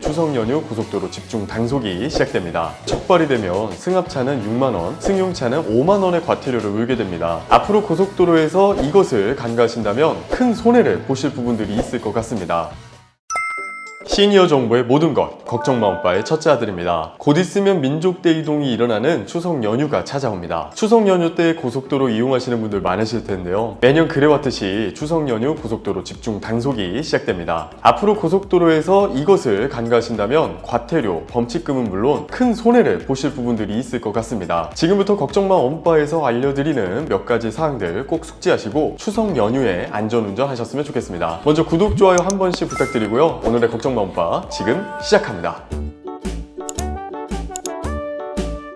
추석 연휴 고속도로 집중 단속이 시작됩니다. 적발이 되면 승합차는 6만원, 승용차는 5만원의 과태료를 물게 됩니다. 앞으로 고속도로에서 이것을 간과하신다면 큰 손해를 보실 부분들이 있을 것 같습니다. 시니어 정부의 모든 것, 걱정 마 오빠의 첫째 아들입니다. 곧 있으면 민족 대이동이 일어나는 추석 연휴가 찾아옵니다. 추석 연휴 때 고속도로 이용하시는 분들 많으실 텐데요. 매년 그래왔듯이 추석 연휴 고속도로 집중 단속이 시작됩니다. 앞으로 고속도로에서 이것을 간과하신다면 과태료, 범칙금은 물론 큰 손해를 보실 부분들이 있을 것 같습니다. 지금부터 걱정 마 오빠에서 알려드리는 몇 가지 사항들 꼭 숙지하시고 추석 연휴에 안전운전 하셨으면 좋겠습니다. 먼저 구독, 좋아요 한 번씩 부탁드리고요. 오늘의 걱정 마 오빠 지금 시작합니다.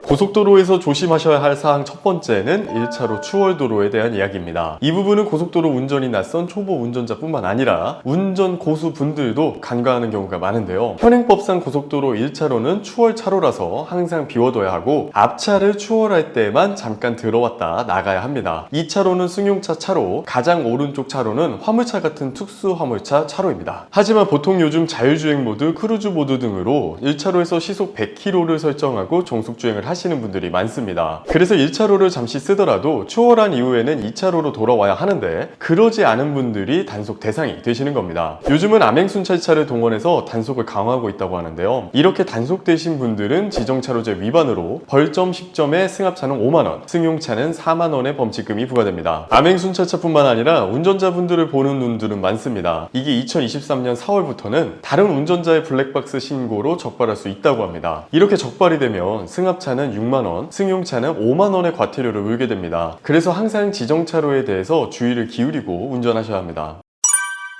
고속도로에서 조심하셔야 할 사항 첫 번째는 1차로 추월도로에 대한 이야기입니다. 이 부분은 고속도로 운전이 낯선 초보 운전자뿐만 아니라 운전 고수분들도 간과하는 경우가 많은데요. 현행법상 고속도로 1차로는 추월차로라서 항상 비워둬야 하고 앞차를 추월할 때만 잠깐 들어왔다 나가야 합니다. 2차로는 승용차 차로, 가장 오른쪽 차로는 화물차 같은 특수 화물차 차로입니다. 하지만 보통 요즘 자율주행 모드, 크루즈 모드 등으로 1차로에서 시속 100km를 설정하고 정속주행을 하시는 분들이 많습니다. 그래서 1차로를 잠시 쓰더라도 추월한 이후에는 2차로로 돌아와야 하는데 그러지 않은 분들이 단속 대상이 되시는 겁니다. 요즘은 암행순찰차를 동원해서 단속을 강화하고 있다고 하는데요. 이렇게 단속되신 분들은 지정차로제 위반으로 벌점 10점에 승합차는 5만원, 승용차는 4만원의 범칙금이 부과됩니다. 암행순찰차뿐만 아니라 운전자분들을 보는 눈들은 많습니다. 이게 2023년 4월부터는 다른 운전자의 블랙박스 신고로 적발할 수 있다고 합니다. 이렇게 적발이 되면 승합차는 6만원, 승용차는 5만원의 과태료를 물게 됩니다. 그래서 항상 지정차로에 대해서 주의를 기울이고 운전하셔야 합니다.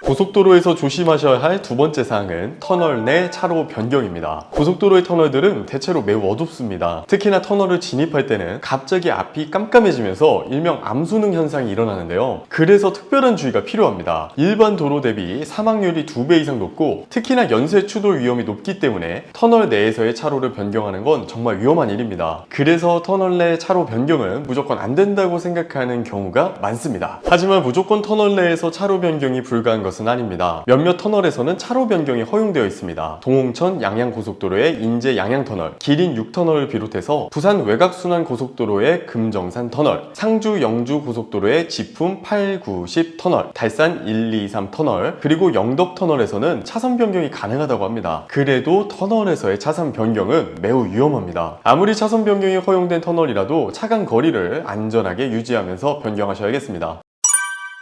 고속도로에서 조심하셔야 할 두 번째 사항은 터널 내 차로 변경입니다. 고속도로의 터널들은 대체로 매우 어둡습니다. 특히나 터널을 진입할 때는 갑자기 앞이 깜깜해지면서 일명 암수능 현상이 일어나는데요. 그래서 특별한 주의가 필요합니다. 일반 도로 대비 사망률이 2배 이상 높고 특히나 연쇄 추돌 위험이 높기 때문에 터널 내에서의 차로를 변경하는 건 정말 위험한 일입니다. 그래서 터널 내 차로 변경은 무조건 안 된다고 생각하는 경우가 많습니다. 하지만 무조건 터널 내에서 차로 변경이 불가한 것은 아닙니다. 몇몇 터널에서는 차로 변경이 허용되어 있습니다. 동홍천 양양고속도로의 인제 양양터널, 기린 6터널을 비롯해서 부산 외곽순환고속도로의 금정산 터널, 상주 영주고속도로의 지품 8, 9, 10 터널, 달산 1, 2, 3 터널, 그리고 영덕터널에서는 차선 변경이 가능하다고 합니다. 그래도 터널에서의 차선 변경은 매우 위험합니다. 아무리 차선 변경이 허용된 터널이라도 차간 거리를 안전하게 유지하면서 변경하셔야겠습니다.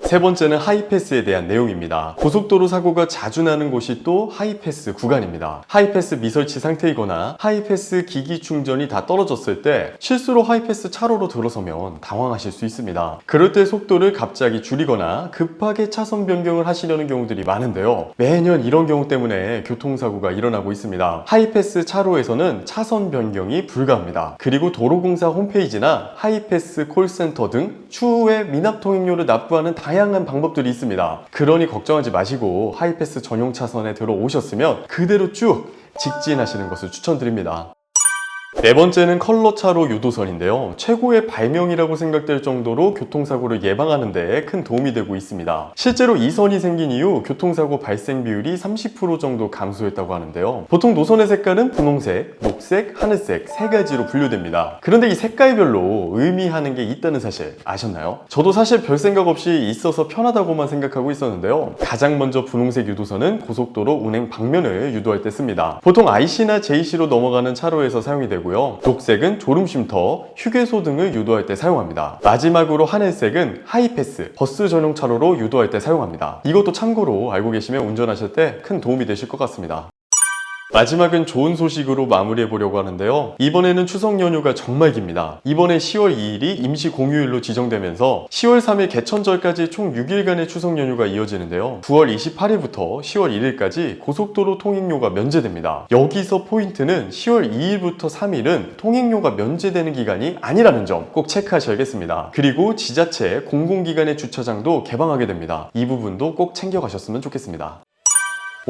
세 번째는 하이패스에 대한 내용입니다. 고속도로 사고가 자주 나는 곳이 또 하이패스 구간입니다. 하이패스 미설치 상태이거나 하이패스 기기 충전이 다 떨어졌을 때 실수로 하이패스 차로로 들어서면 당황하실 수 있습니다. 그럴 때 속도를 갑자기 줄이거나 급하게 차선 변경을 하시려는 경우들이 많은데요. 매년 이런 경우 때문에 교통사고가 일어나고 있습니다. 하이패스 차로에서는 차선 변경이 불가합니다. 그리고 도로공사 홈페이지나 하이패스 콜센터 등 추후에 미납 통행료를 납부하는 다양한 방법들이 있습니다. 그러니 걱정하지 마시고 하이패스 전용 차선에 들어오셨으면 그대로 쭉 직진하시는 것을 추천드립니다. 네 번째는 컬러차로 유도선인데요. 최고의 발명이라고 생각될 정도로 교통사고를 예방하는 데 큰 도움이 되고 있습니다. 실제로 이 선이 생긴 이후 교통사고 발생 비율이 30% 정도 감소했다고 하는데요. 보통 노선의 색깔은 분홍색, 녹색, 하늘색 세 가지로 분류됩니다. 그런데 이 색깔별로 의미하는 게 있다는 사실 아셨나요? 저도 사실 별 생각 없이 있어서 편하다고만 생각하고 있었는데요. 가장 먼저 분홍색 유도선은 고속도로 운행 방면을 유도할 때 씁니다. 보통 IC나 JC로 넘어가는 차로에서 사용이 되고요. 녹색은 졸음쉼터, 휴게소 등을 유도할 때 사용합니다. 마지막으로 하늘색은 하이패스, 버스 전용 차로로 유도할 때 사용합니다. 이것도 참고로 알고 계시면 운전하실 때 큰 도움이 되실 것 같습니다. 마지막은 좋은 소식으로 마무리해보려고 하는데요. 이번에는 추석 연휴가 정말 깁니다. 이번에 10월 2일이 임시 공휴일로 지정되면서 10월 3일 개천절까지 총 6일간의 추석 연휴가 이어지는데요. 9월 28일부터 10월 1일까지 고속도로 통행료가 면제됩니다. 여기서 포인트는 10월 2일부터 3일은 통행료가 면제되는 기간이 아니라는 점 꼭 체크하셔야겠습니다. 그리고 지자체 공공기관의 주차장도 개방하게 됩니다. 이 부분도 꼭 챙겨가셨으면 좋겠습니다.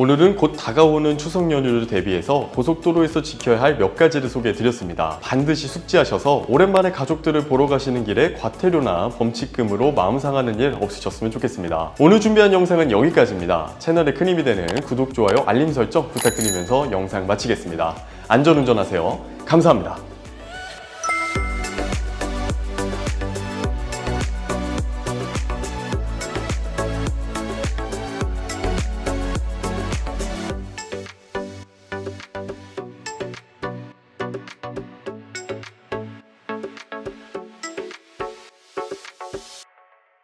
오늘은 곧 다가오는 추석 연휴를 대비해서 고속도로에서 지켜야 할 몇 가지를 소개해 드렸습니다. 반드시 숙지하셔서 오랜만에 가족들을 보러 가시는 길에 과태료나 범칙금으로 마음 상하는 일 없으셨으면 좋겠습니다. 오늘 준비한 영상은 여기까지입니다. 채널에 큰 힘이 되는 구독, 좋아요, 알림 설정 부탁드리면서 영상 마치겠습니다. 안전운전하세요. 감사합니다.